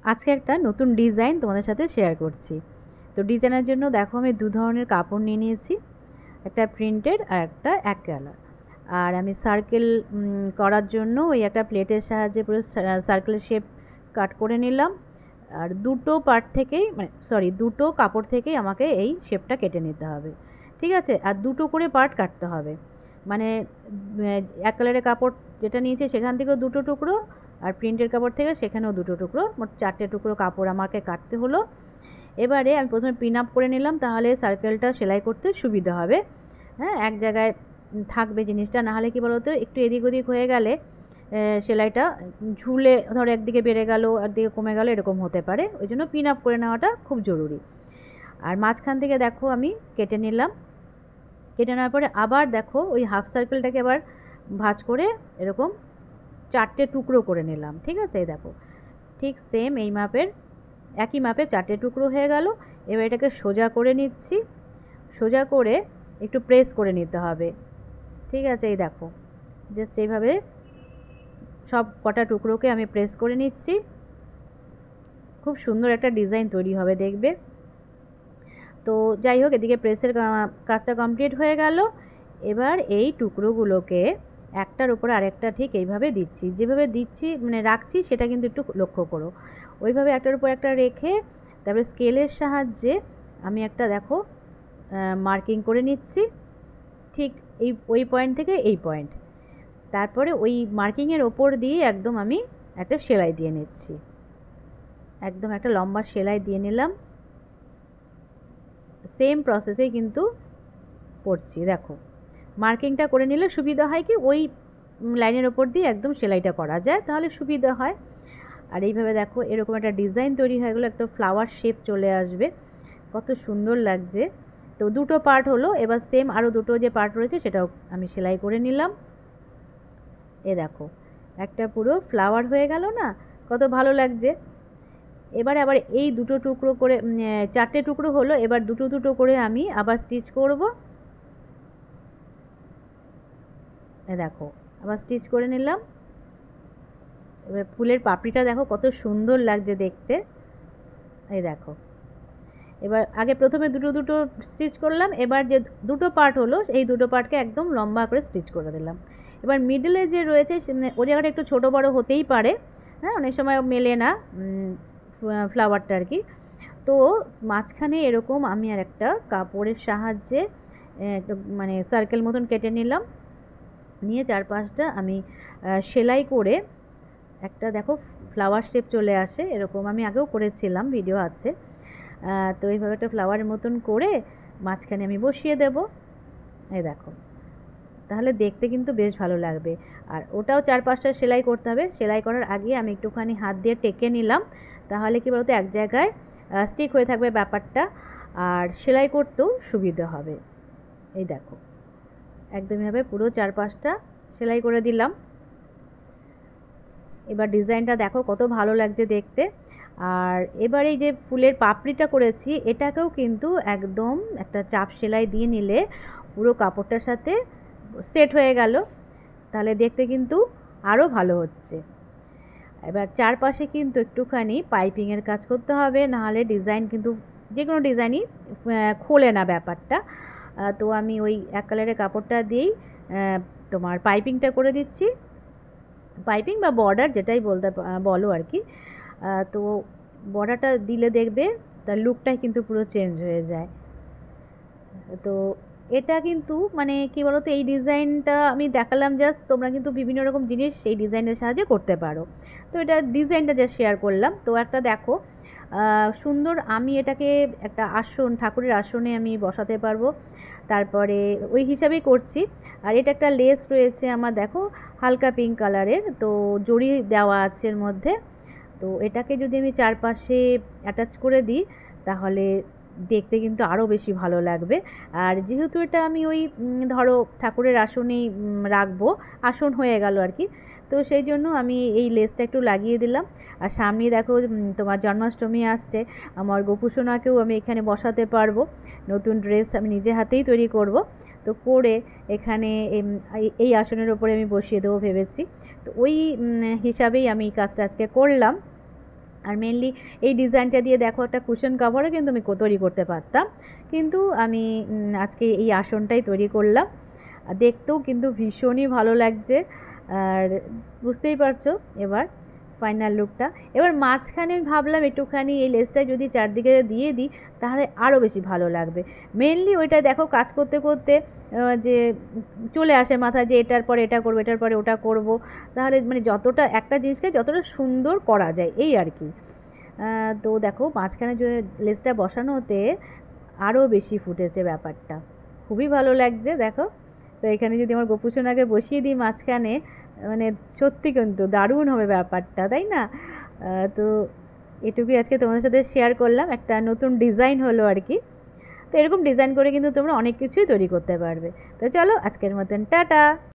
আজকে একটা নতুন ডিজাইন তোমাদের সাথে শেয়ার করছি। তো ডিজাইনের জন্য দেখো আমি দু ধরনের কাপড় নিয়ে নিয়েছি, একটা প্রিন্টেড আর একটা এক কালার। আর আমি সার্কেল করার জন্য ওই একটা প্লেটের সাহায্যে পুরো সার্কেলের শেপ কাট করে নিলাম। আর দুটো পার্ট থেকেই দুটো কাপড় থেকেই আমাকে এই শেপটা কেটে নিতে হবে, ঠিক আছে? আর দুটো করে পার্ট কাটতে হবে, মানে এক কালারের কাপড় যেটা নিয়েছি সেখান থেকেও দুটো টুকরো, আর প্রিন্টের কাপড় থেকে সেখানেও দুটো টুকরো, মোট 4টে টুকরো কাপড় আমাকে কাটতে হলো। এবারে আমি প্রথমে পিন আপ করে নিলাম, তাহলে সার্কেলটা সেলাই করতে সুবিধা হবে। হ্যাঁ, এক জায়গায় থাকবে জিনিসটা, নাহলে কি বলো তো, একটু এদিক ওদিক হয়ে গেলে সেলাইটা ঝুলে ধরো একদিকে বেড়ে গেল একদিকে কমে গেল, এরকম হতে পারে। ওই জন্য পিন আপ করে নেওয়াটা খুব জরুরি। আর মাঝখান থেকে দেখো আমি কেটে নিলাম। কেটে নেওয়ার পরে আবার দেখো ওই হাফ সার্কেলটাকে আবার ভাঁজ করে এরকম 4টে টুকরো করে নিলাম, ঠিক আছে? এই দেখো ঠিক সেম এই মাপের, একই মাপে 4টে টুকরো হয়ে গেল। এবার এটাকে সোজা করে নিচ্ছি, সোজা করে একটু প্রেস করে নিতে হবে, ঠিক আছে? এই দেখো জাস্ট এইভাবে সব কটা টুকরোকে আমি প্রেস করে নিচ্ছি। খুব সুন্দর একটা ডিজাইন তৈরি হবে, দেখবে। তো যাই হোক, এদিকে প্রেসের কাজটা কমপ্লিট হয়ে গেল। এবার এই টুকরোগুলোকে একটার উপরে আরেকটা ঠিক এইভাবে দিচ্ছি, যেভাবে দিচ্ছি মানে রাখছি সেটা কিন্তু একটু লক্ষ্য করো। ওইভাবে একটার উপর একটা রেখে তারপরে স্কেলের সাহায্যে আমি একটা দেখো মার্কিং করে নিচ্ছি, ঠিক ওই পয়েন্ট থেকে এই পয়েন্ট। তারপরে ওই মার্কিংয়ের ওপর দিয়ে একদম আমি একটা সেলাই দিয়ে নিচ্ছি, একদম একটা লম্বা সেলাই দিয়ে নিলাম। সেম প্রসেসেই কিন্তু করছি, দেখো মার্কিংটা করে নিলে সুবিধা হয় কি, ওই লাইনের ওপর দিয়ে একদম সেলাইটা করা যায়, তাহলে সুবিধা হয়। আর এইভাবে দেখো এরকম একটা ডিজাইন তৈরি হয়ে গেলো, একটা ফ্লাওয়ার শেপ চলে আসবে, কত সুন্দর লাগছে। তো দুটো পার্ট হলো, এবার সেম আরও দুটো যে পার্ট রয়েছে সেটাও আমি সেলাই করে নিলাম। এ দেখো একটা পুরো ফ্লাওয়ার হয়ে গেল না, কত ভালো লাগছে। এবারে আবার এই দুটো টুকরো করে 4টে টুকরো হলো, এবার দুটো দুটো করে আমি আবার স্টিচ করব। এ দেখো আবার স্টিচ করে নিলাম। এবার ফুলের পাপড়িটা দেখো কত সুন্দর লাগছে দেখতে, এই দেখো। এবার আগে প্রথমে দুটো দুটো স্টিচ করলাম, এবার যে দুটো পার্ট হলো এই দুটো পার্টকে একদম লম্বা করে স্টিচ করে দিলাম। এবার মিডলে যে রয়েছে ওই জায়গাটা একটু ছোটো বড়ো হতেই পারে, হ্যাঁ, অনেক সময় মেলে না ফ্লাওয়ারটা আর কি। তো মাঝখানে এরকম আমি আর একটা কাপড়ের সাহায্যে একটা মানে সার্কেল মতন কেটে নিলাম, নিয়ে চারপাশটা আমি সেলাই করে একটা দেখো ফ্লাওয়ার শেপ চলে আসে, এরকম আমি আগেও করেছিলাম, ভিডিও আছে। তো এইভাবে একটা ফ্লাওয়ারের মতন করে মাঝখানে আমি বসিয়ে দেব, এই দেখো। তাহলে দেখতে কিন্তু বেশ ভালো লাগবে। আর ওটাও 4-5টা সেলাই করতে হবে, সেলাই করার আগে আমি একটুখানি হাত দিয়ে টেকে নিলাম, তাহলে কি বলতো এক জায়গায় স্টিক হয়ে থাকবে ব্যাপারটা, আর সেলাই করতেও সুবিধা হবে। এই দেখো একদম এভাবে পুরো 4-5টা সেলাই করে দিলাম। এবার ডিজাইনটা দেখো কত ভালো লাগছে দেখতে। আর এবার এই যে ফুলের পাপড়িটা করেছি এটাকেও কিন্তু একদম একটা চাপ সেলাই দিয়ে নিলে পুরো কাপড়টার সাথে সেট হয়ে গেল, তাহলে দেখতে কিন্তু আরও ভালো হচ্ছে। এবার চারপাশে কিন্তু একটুখানি পাইপিংয়ের কাজ করতে হবে, নাহলে ডিজাইন কিন্তু যে কোনো ডিজাইনই খোলে না ব্যাপারটা। তো আমি ওই এক কালারের কাপড়টা দিয়েই তোমার পাইপিংটা করে দিচ্ছি, পাইপিং বা বর্ডার যেটাই বলো আর কি। তো বর্ডারটা দিলে দেখবে তার লুকটাই কিন্তু পুরো চেঞ্জ হয়ে যায়। তো এটা কিন্তু মানে কি বলো তো, এই ডিজাইনটা আমি দেখালাম জাস্ট, তোমরা কিন্তু বিভিন্ন রকম জিনিস এই ডিজাইনের সাহায্যে করতে পারো। তো এটা ডিজাইনটা জাস্ট শেয়ার করলাম। তো একটা দেখো সুন্দর, আমি এটাকে একটা আসন, ঠাকুরের আসনে আমি বসাতে পারবো, তারপরে ওই হিসাবেই করছি। আর এটা একটা লেস রয়েছে আমার দেখো হালকা পিঙ্ক কালারের, তো জড়ি দেওয়া আছে এর মধ্যে। তো এটাকে যদি আমি চারপাশে অ্যাটাচ করে দিই তাহলে দেখতে কিন্তু আরও বেশি ভালো লাগবে। আর যেহেতু এটা আমি ওই ধরো ঠাকুরের আসনেই রাখবো, আসন হয়ে গেল আর কি, তো সেই জন্য আমি এই লেসটা একটু লাগিয়ে দিলাম। আর সামনে দেখো তোমার জন্মাষ্টমী আসছে, আমার গোপুসোনাকেও আমি এখানে বসাতে পারবো। নতুন ড্রেস আমি নিজে হাতেই তৈরি করব, তো করে এখানে এই আসনের ওপরে আমি বসিয়ে দেবো ভেবেছি। তো ওই হিসাবেই আমি কাজটা আজকে করলাম। আর মেনলি এই ডিজাইনটা দিয়ে দেখো একটা কুশন কাভারও কিন্তু আমি তৈরি করতে পারতাম, কিন্তু আমি আজকে এই আসনটাই তৈরি করলাম। দেখতেও কিন্তু ভীষণই ভালো লাগছে। আর বুঝতেই পারছো এবার ফাইনাল লুকটা। এবার মাঝখানে ভাবলাম একটুখানি এই লেসটা যদি চারদিকে দিয়ে দিই তাহলে আরও বেশি ভালো লাগবে। মেনলি ওইটা দেখো কাজ করতে করতে যে চলে আসে মাথায় যে এটার পরে এটা করবো, এটার পরে ওটা করব, তাহলে মানে যতটা একটা জিনিসকে যতটা সুন্দর করা যায় এই আর কি। তো দেখো মাঝখানে যে লেসটা বসানোতে আরও বেশি ফুটেছে ব্যাপারটা, খুবই ভালো লাগছে দেখো। তো এখানে যদি আমার গোপুসোনাকে বসিয়ে দিই মাঝখানে, মানে সত্যি কিন্তু দারুণ হবে ব্যাপারটা, তাই না? তো এটুকুই আজকে তোমাদের সাথে শেয়ার করলাম, একটা নতুন ডিজাইন হলো আর কি। তো এরকম ডিজাইন করে কিন্তু তোমরা অনেক কিছুই তৈরি করতে পারবে। তো চলো আজকের মতন টাটা।